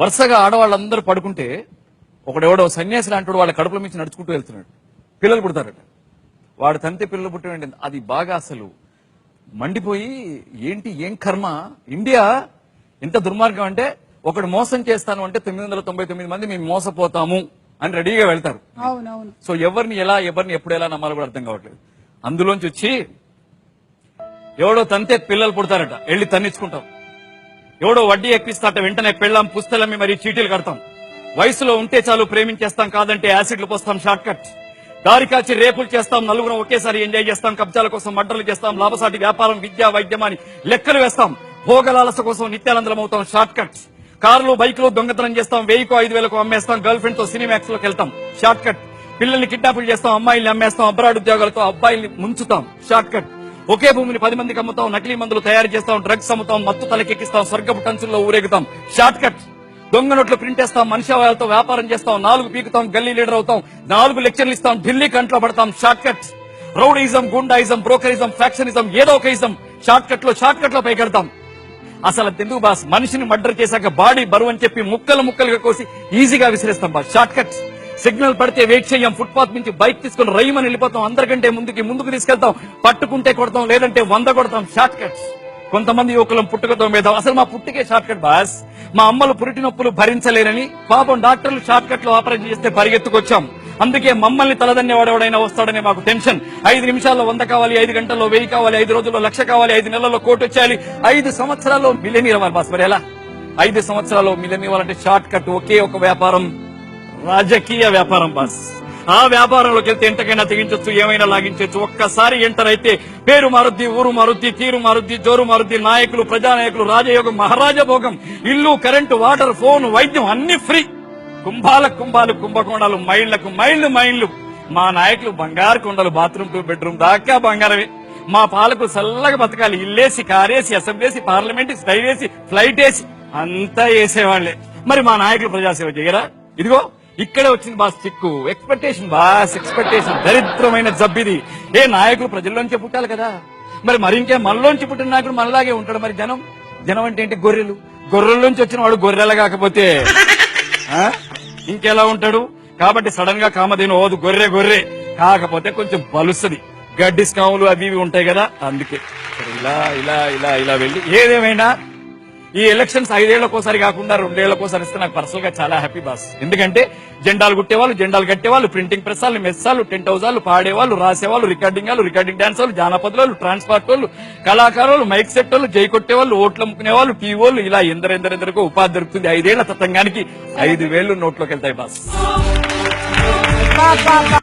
వరుసగా ఆడవాళ్ళందరూ పడుకుంటే ఒకడెవడో సన్యాసి లాంటి వాళ్ళ కడుపుల మించి నడుచుకుంటూ వెళ్తున్నాడు. పిల్లలు పుడతారట. వాడు తంతే పిల్లలు పుట్టడం అది బాగా అసలు మండిపోయి, ఏంటి ఏం కర్మ, ఇండియా ఎంత దుర్మార్గం అంటే ఒకడు మోసం చేస్తాను అంటే 999 మంది మేము మోసపోతాము అని రెడీగా వెళ్తారు. సో ఎవరిని ఎప్పుడు ఎలా నమ్మాలో కూడా అర్థం కావట్లేదు. అందులోంచి వచ్చి ఎవడో తంతే పిల్లలు పుడతారట, వెళ్ళి తన్నించుకుంటాం. ఎవడో వడ్డీ ఎక్కిస్తాట, వెంటనే పెళ్ళాం పుస్తలమ్మి మరి చీటీలు కడతాం. వయసులో ఉంటే చాలు ప్రేమించేస్తాం, కాదంటే యాసిడ్లు పోస్తాం. Short cut. దారి కాచి రేపులు చేస్తాం, నలుగురం ఒకేసారి ఎంజాయ్ చేస్తాం. కబ్జాల కోసం మడ్డలు చేస్తాం, లాభసాటి వ్యాపారం, విద్య, వైద్యం అని లెక్కలు వేస్తాం. భోగలాలస కోసం నిత్యానందలం అవుతాం. Short cut. కార్లు బైక్లు దొంగతనం చేస్తాం, 1000కో 5000కో అమ్మేస్తాం. గర్ల్ ఫ్రెండ్ తో సినిమాక్స్ లోకి వెళ్తాం. Short cut. పిల్లల్ని కిడ్నాపులు చేస్తాం, అమ్మాయిల్ని అమ్మేస్తాం. అబ్రాడ్ ఉద్యోగాలతో అబ్బాయిల్ని ముంచుతాం. Short cut. ఒకే భూమిని 10 మందికి అమ్ముతాం, నకిలీ మందులు తయారు చేస్తాం, డ్రగ్స్ అమ్ముతాం, మత్తు తలకెక్కిస్తాం, స్వర్గపు టంచుల్లో ఊరేగుతాం. Short cut. దొంగ నోట్లు ప్రింట్ వేస్తాం, మనిషితో వ్యాపారం చేస్తాం, 4 పీకుతాం, గల్లీ లీడర్ అవుతాం, 4 లెక్చర్లు ఇస్తాం, ఢిల్లీ కంట్లో పడతాం. Short cut. Rowdyism, goondaism, brokerism, factionism, ఏదో ఒక ఇజం షార్ట్ కట్ లో పైకెడతాం. అసలు ఎందుకు బాస్, మనిషిని మర్డర్ చేశాక బాడీ బరువు అని చెప్పి ముక్కలుగా కోసి ఈజీగా విసిరేస్తాం బాస్. Short cut. సిగ్నల్ పడితే వెయిట్ చేయం, ఫుట్పాత్ నుంచి బైక్ తీసుకుని రైమని వెళ్ళిపోతాం, అందరికంటే ముందుకు తీసుకెళ్తాం, పట్టుకుంటే కొడతాం, లేదంటే 100 కొడతాం. Short cut. కొంతమంది యువకులం పుట్టుకతో మీద, అసలు మా పుట్టుకే షార్ట్ కట్ బాస్. మా అమ్మలు పురిటి నొప్పులు భరించలేరని పాపం డాక్టర్లు షార్ట్ కట్ లో ఆపరేషన్ చేస్తే పరిగెత్తుకొచ్చాం. అందుకే మమ్మల్ని తలదన్నేవాడెవడైనా వస్తాడనే మాకు టెన్షన్. 5 నిమిషాల్లో 100 కావాలి, 5 గంటల్లో 1000 కావాలి, 5 రోజుల్లో 1,00,000 కావాలి, 5 నెలల్లో 1,00,00,000 వచ్చేయాలి, 5 సంవత్సరాల్లో మిలియనీర్ అవ్వాలి బాస్. మరి ఎలా 5 సంవత్సరాల్లో మిలియనీర్ అవ్వాలంటే షార్ట్ కట్ ఒకే ఒక వ్యాపారం, రాజకీయ వ్యాపారం బాస్. ఆ వ్యాపారంలోకి వెళ్తే ఎంతకైనా తెగించొచ్చు, ఏమైనా లాగించవచ్చు. ఒక్కసారి ఎంటర్ అయితే పేరు మారుద్ది, ఊరు మారుద్ది, తీరు మారుద్ది, జోరు మారుద్ది. నాయకులు, ప్రజానాయకులు, రాజయోగం, మహారాజ భోగం, ఇల్లు, కరెంటు, వాటర్, ఫోన్, వైద్యం అన్ని ఫ్రీ. కుంభాలు, కుంభకోణాలు, మైళ్లు. మా నాయకులు బంగారు కొండలు, బాత్రూమ్ 2 బెడ్రూమ్ దాకా బంగారమే. మా పాలకు చల్లగా బతకాలి, ఇల్లేసి, కారేసి, అసెంబ్లేసి, పార్లమెంట్, స్టైల్ వేసి, ఫ్లైట్ వేసి అంతా వేసేవాళ్లే. మరి మా నాయకులు ప్రజాసేవ చేయరా? ఇదిగో ఇక్కడే వచ్చింది బాస్ చిక్కు. ఎక్స్పెక్టేషన్ దరిద్రమైన జబ్బిది. నాయకులు ప్రజల్లోంచి పుట్టాలి కదా, మరి ఇంకే మనలోంచి పుట్టిన నాయకుడు మనలాగే ఉంటాడు. మరి జనం అంటే ఏంటి? గొర్రెల్లోంచి వచ్చిన వాడు గొర్రెల కాకపోతే ఇంకెలా ఉంటాడు? కాబట్టి సడన్ గా కామధేను ఓదు, గొర్రె కాకపోతే కొంచెం బలుస్తుంది, గడ్డి స్కాములు అవి ఇవి ఉంటాయి కదా, అందుకే ఇలా వెళ్ళి. ఏదేమైనా ఈ ఎలక్షన్స్ 5 ఏళ్లకోసారి కాకుండా 2 ఏళ్లకోసారి ఇస్తే నాకు పర్సనల్ గా చాలా హ్యాపీ బాస్. ఎందుకంటే జెండాలు కుట్టేవాళ్ళు, జెండాలు కట్టేవాళ్ళు, ప్రింటింగ్ ప్రెస్ వాళ్ళు, మెస్సాలు, టెంట్ హౌసాలు, పాడేవాళ్ళు, రాసేవాళ్ళు, రికార్డింగ్ డాన్స్ వాళ్ళు, జానపద వాళ్ళు, ట్రాన్స్పోర్ట్ వాళ్ళు, కళాకారులు, మైక్ సెట్ వాళ్ళు, జై కొట్టేవాళ్ళు, ఓట్లు అమ్ముకునేవాళ్ళు, టీవోళ్ళు, ఇలా ఎందరెందరికో ఉపాధి దొరుకుతుంది. 5 ఏళ్ల తతంగానికి 5,000 నోట్లోకి వెళ్తాయి బాస్.